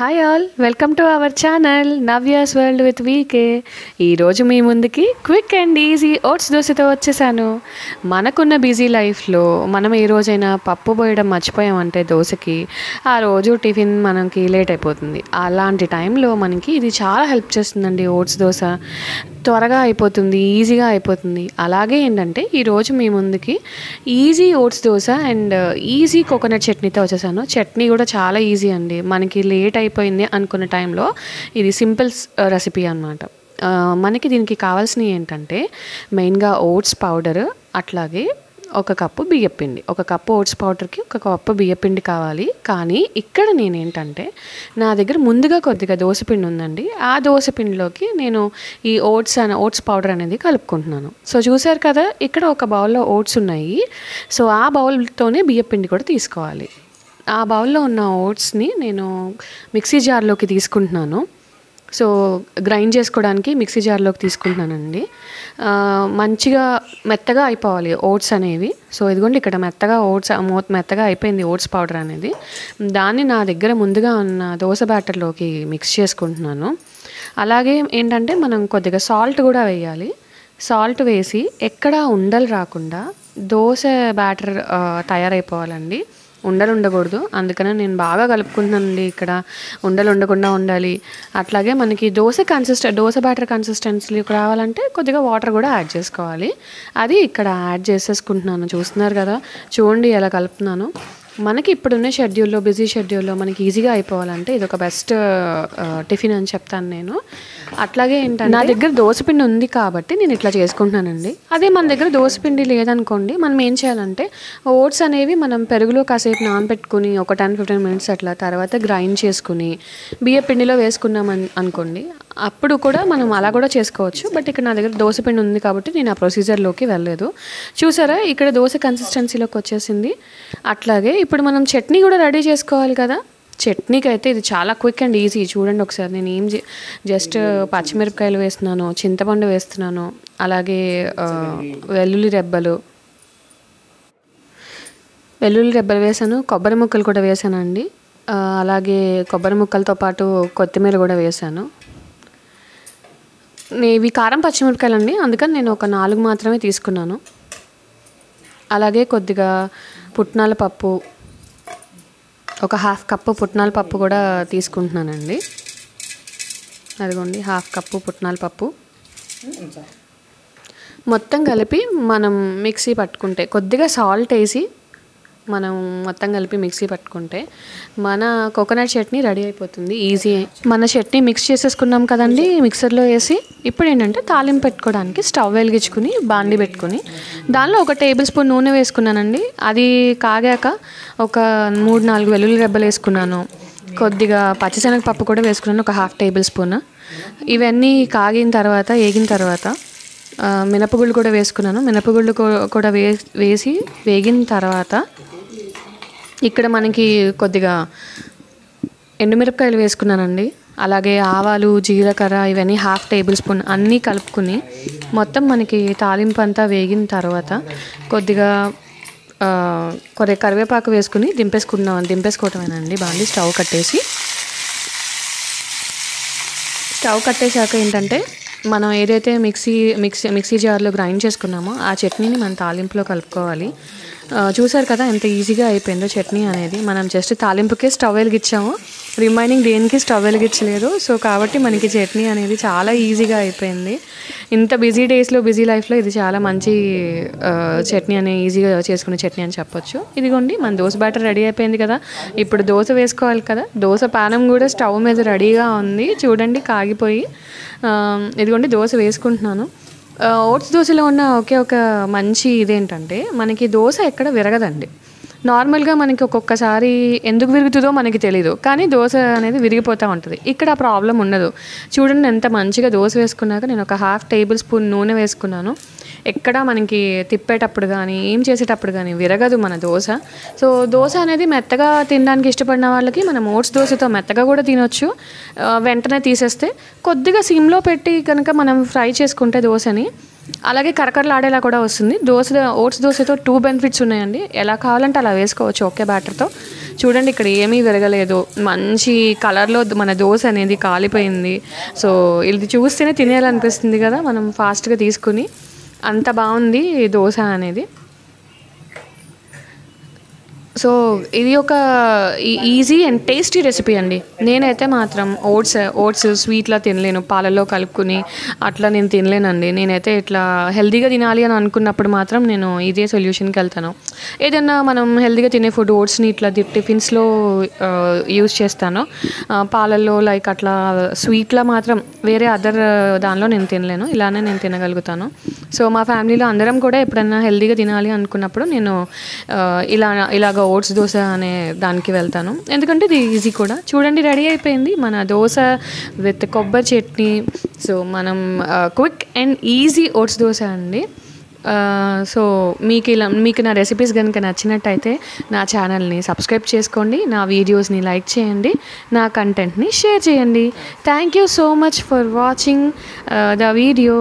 Hi all, welcome to our channel Navya's world with VK. ఈరోజు మీ ముందుకి క్విక్ అండ్ ఈజీ ఓట్స్ దోశతో వచ్చేసాను. మనకున్న బిజీ లైఫ్లో మనం ఏ రోజైనా పప్పు పోయడం మర్చిపోయామంటే దోశకి, ఆ రోజు టిఫిన్ మనకి లేట్ అయిపోతుంది. అలాంటి టైంలో మనకి ఇది చాలా హెల్ప్ చేస్తుందండి. ఓట్స్ దోశ త్వరగా అయిపోతుంది, ఈజీగా అయిపోతుంది. అలాగే ఏంటంటే ఈరోజు మీ ముందుకి easy oats dosa and easy coconut చట్నీతో వచ్చేసాను. చట్నీ కూడా చాలా ఈజీ అండి. మనకి లేట్ అయిపోయింది అనుకున్న టైంలో ఇది సింపుల్ రెసిపీ అన్నమాట. మనకి దీనికి కావాల్సినవి ఏంటంటే మెయిన్గా ఓట్స్ పౌడర్, అట్లాగే ఒక కప్పు బియ్యపిండి. ఒక కప్పు ఓట్స్ పౌడర్కి ఒక కప్పు బియ్యపిండి కావాలి. కానీ ఇక్కడ నేనేంటంటే నా దగ్గర ముందుగా కొద్దిగా దోసపిండి ఉందండి. ఆ దోసపిండిలోకి నేను ఈ ఓట్స్ పౌడర్ అనేది కలుపుకుంటున్నాను. సో చూసారు కదా, ఇక్కడ ఒక బౌల్లో ఓట్స్ ఉన్నాయి. సో ఆ బౌల్తోనే బియ్యపిండి కూడా తీసుకోవాలి. ఆ బౌల్లో ఉన్న ఓట్స్ని నేను మిక్సీ జార్లోకి తీసుకుంటున్నాను. సో గ్రైండ్ చేసుకోవడానికి మిక్సీ జార్లోకి తీసుకుంటున్నానండి. మంచిగా మెత్తగా అయిపోవాలి ఓట్స్ అనేవి. సో ఇదిగోండి, ఇక్కడ మెత్తగా అయిపోయింది ఓట్స్ పౌడర్ అనేది. దాన్ని నా దగ్గర ముందుగా ఉన్న దోశ బ్యాటర్లోకి మిక్స్ చేసుకుంటున్నాను. అలాగే ఏంటంటే మనం కొద్దిగా సాల్ట్ కూడా వేయాలి. సాల్ట్ వేసి ఎక్కడా ఉండలు రాకుండా దోశ బ్యాటర్ తయారైపోవాలండి. ఉండలు ఉండకూడదు. అందుకనే నేను బాగా కలుపుకుంటున్నానండి. ఇక్కడ ఉండలు ఉండకుండా ఉండాలి. అట్లాగే మనకి దోశ బ్యాటర్ కన్సిస్టెన్సీ రావాలంటే కొద్దిగా వాటర్ కూడా యాడ్ చేసుకోవాలి. అది ఇక్కడ యాడ్ చేసేసుకుంటున్నాను. చూస్తున్నారు కదా, చూడండి ఎలా కలుపుతున్నాను. మనకి ఇప్పుడున్న బిజీ షెడ్యూల్లో మనకి ఈజీగా అయిపోవాలంటే ఇది ఒక బెస్ట్ టిఫిన్ అని చెప్తాను నేను. అట్లాగే ఏంటంటే నా దగ్గర దోసపిండి ఉంది కాబట్టి నేను ఇట్లా చేసుకుంటున్నానండి. అదే మన దగ్గర దోసపిండి లేదనుకోండి, మనం ఏం చేయాలంటే ఓట్స్ అనేవి మనం పెరుగులో కాసేపు నానబెట్టుకుని ఒక 10-15 మినిట్స్ అట్లా తర్వాత గ్రైండ్ చేసుకుని బియ్యపిండిలో వేసుకున్నాం అనుకోండి, అప్పుడు కూడా మనం అలా కూడా చేసుకోవచ్చు. బట్ ఇక్కడ నా దగ్గర దోసపిండి ఉంది కాబట్టి నేను ఆ ప్రొసీజర్లోకి వెళ్ళలేదు. చూసారా, ఇక్కడ దోశ కన్సిస్టెన్సీలోకి వచ్చేసింది. అట్లాగే ఇప్పుడు మనం చట్నీ కూడా రెడీ చేసుకోవాలి కదా. చట్నీకి అయితే ఇది చాలా క్విక్ అండ్ ఈజీ. చూడండి ఒకసారి, నేను జస్ట్ పచ్చిమిరపకాయలు వేస్తున్నాను, చింతపండు వేస్తున్నాను, అలాగే వెల్లుల్లి రెబ్బలు వేసాను, కొబ్బరి ముక్కలు కూడా వేసానండి. అలాగే కొబ్బరి ముక్కలతో పాటు కొత్తిమీర కూడా వేసాను. ఇవి కారం పచ్చిమిరపకాయలు అండి, అందుకని నేను ఒక 4 మాత్రమే తీసుకున్నాను. అలాగే కొద్దిగా పుట్నాల పప్పు, ఒక 1/2 కప్పు పుట్నాల పప్పు కూడా తీసుకుంటున్నానండి. అదిగోండి, 1/2 కప్పు పుట్నాల పప్పు మొత్తం కలిపి మనం మిక్సీ పట్టుకుంటే, కొద్దిగా సాల్ట్ వేసి మనం మొత్తం కలిపి మిక్సీ పట్టుకుంటే మన కోకోనట్ చట్నీ రెడీ అయిపోతుంది. ఈజీ. మన చట్నీ మిక్స్ చేసేసుకున్నాం కదండి మిక్సర్లో వేసి. ఇప్పుడు ఏంటంటే తాలింపు పెట్టుకోవడానికి స్టవ్ వెలిగించుకుని బాండి పెట్టుకుని దానిలో ఒక టేబుల్ స్పూన్ నూనె వేసుకున్నానండి. అది కాగాక ఒక 3-4 వెల్లుల్లి రెబ్బలు వేసుకున్నాను. కొద్దిగా పచ్చిశనగపప్పు కూడా వేసుకున్నాను, ఒక 1/2 టేబుల్ స్పూన్. ఇవన్నీ ఏగిన తర్వాత మినపగుళ్ళు కూడా వేసుకున్నాను. మినపగుళ్ళు కూడా వేసి వేగిన తర్వాత ఇక్కడ మనకి కొద్దిగా ఎండుమిరపకాయలు వేసుకున్నానండి. అలాగే ఆవాలు, జీలకర్ర ఇవన్నీ 1/2 టేబుల్ స్పూన్ అన్నీ కలుపుకుని మొత్తం మనకి తాలింపు అంతా వేగిన తర్వాత కొద్దిగా కరివేపాకు వేసుకుని దింపేసుకోవటమేనండి. బాండి స్టవ్ కట్టేశాక ఏంటంటే మనం ఏదైతే మిక్సీ జార్లో గ్రైండ్ చేసుకున్నామో ఆ చట్నీని మన తాలింపులో కలుపుకోవాలి. చూసారు కదా ఎంత ఈజీగా అయిపోయిందో చట్నీ అనేది. మనం జస్ట్ తాలింపుకే స్టవ్ వెలిగించాము, రిమైనింగ్ దేనికి స్టవ్ వెలిగించలేదు. సో కాబట్టి మనకి చట్నీ అనేది చాలా ఈజీగా అయిపోయింది. ఇంత బిజీ లైఫ్లో ఇది చాలా మంచి చట్నీ అని, ఈజీగా చేసుకునే చట్నీ అని చెప్పొచ్చు. ఇదిగోండి, మన దోశ బ్యాటర్ రెడీ అయిపోయింది కదా. ఇప్పుడు దోశ వేసుకోవాలి కదా. దోశ పానం కూడా స్టవ్ మీద రెడీగా ఉంది. చూడండి, కాగిపోయి. ఇదిగోండి, దోశ వేసుకుంటున్నాను. ఓట్స్ దోశలో ఉన్న ఒక మంచి ఇదేంటంటే మనకి దోశ ఎక్కడ విరగదండి. నార్మల్గా మనకి ఒక్కొక్కసారి ఎందుకు విరుగుతుందో మనకి తెలీదు, కానీ దోశ అనేది విరిగిపోతూ ఉంటుంది. ఇక్కడ ఆ ప్రాబ్లం ఉండదు. చూడండి ఎంత మంచిగా దోశ వేసుకున్నాక నేను ఒక 1/2 టేబుల్ స్పూన్ నూనె వేసుకున్నాను. ఎక్కడ మనకి తిప్పేటప్పుడు కానీ ఏం చేసేటప్పుడు కానీ విరగదు మన దోశ. సో దోశ అనేది మెత్తగా తినడానికి ఇష్టపడిన వాళ్ళకి మనం ఓట్స్ దోశతో మెత్తగా కూడా తినొచ్చు. వెంటనే తీసేస్తే కొద్దిగా సిమ్లో పెట్టి కనుక మనం ఫ్రై చేసుకుంటే దోశని అలాగే కరకరలాడేలా కూడా వస్తుంది. ఓట్స్ దోశతో 2 బెనిఫిట్స్ ఉన్నాయండి. ఎలా కావాలంటే అలా వేసుకోవచ్చు ఒకే బ్యాటర్తో. చూడండి ఇక్కడ ఏమీ విరగలేదు, మంచి కలర్లో మన దోశ అనేది కాలిపోయింది. సో ఇది చూస్తేనే తినేయాలనిపిస్తుంది కదా, మనం ఫాస్ట్గా తీసుకుని. అంత బాగుంది దోశ అనేది. సో ఇది ఒక ఈజీ అండ్ టేస్టీ రెసిపీ అండి. నేనైతే మాత్రం ఓట్స్ స్వీట్లా తినలేను, పాలల్లో కలుపుకుని అట్లా నేను తినలేనండి. నేనైతే ఇట్లా హెల్తీగా తినాలి అని అనుకున్నప్పుడు మాత్రం నేను ఇదే సొల్యూషన్కి వెళ్తాను. ఏదైనా మనం హెల్తీగా తినే ఫుడ్ ఓట్స్ని ఇట్లా టిఫిన్స్లో యూజ్ చేస్తాను. పాలల్లో లైక్ అట్లా స్వీట్లో మాత్రం వేరే అదర్ దానిలో నేను తినలేను, ఇలానే నేను తినగలుగుతాను. సో మా ఫ్యామిలీలో అందరం కూడా ఎప్పుడైనా హెల్తీగా తినాలి అనుకున్నప్పుడు నేను ఇలాగ ఓట్స్ దోశ అనే దానికి వెళ్తాను, ఎందుకంటే ఇది ఈజీ కూడా. చూడండి రెడీ అయిపోయింది మన దోశ విత్ కొబ్బరి చట్నీ. సో మనం quick and easy oats dosa అండి. సో మీకు నా రెసిపీస్ కనుక నచ్చినట్టయితే నా ఛానల్ని సబ్స్క్రైబ్ చేసుకోండి, నా వీడియోస్ని లైక్ చేయండి, నా కంటెంట్ని షేర్ చేయండి. Thank you so much for watching the video.